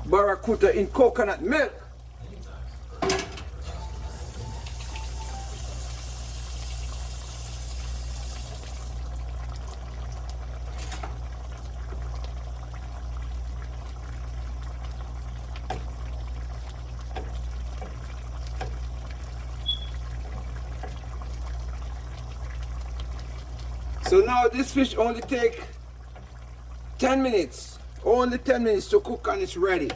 barracuda in coconut milk. So now this fish only take 10 minutes, only 10 minutes to cook and it's ready.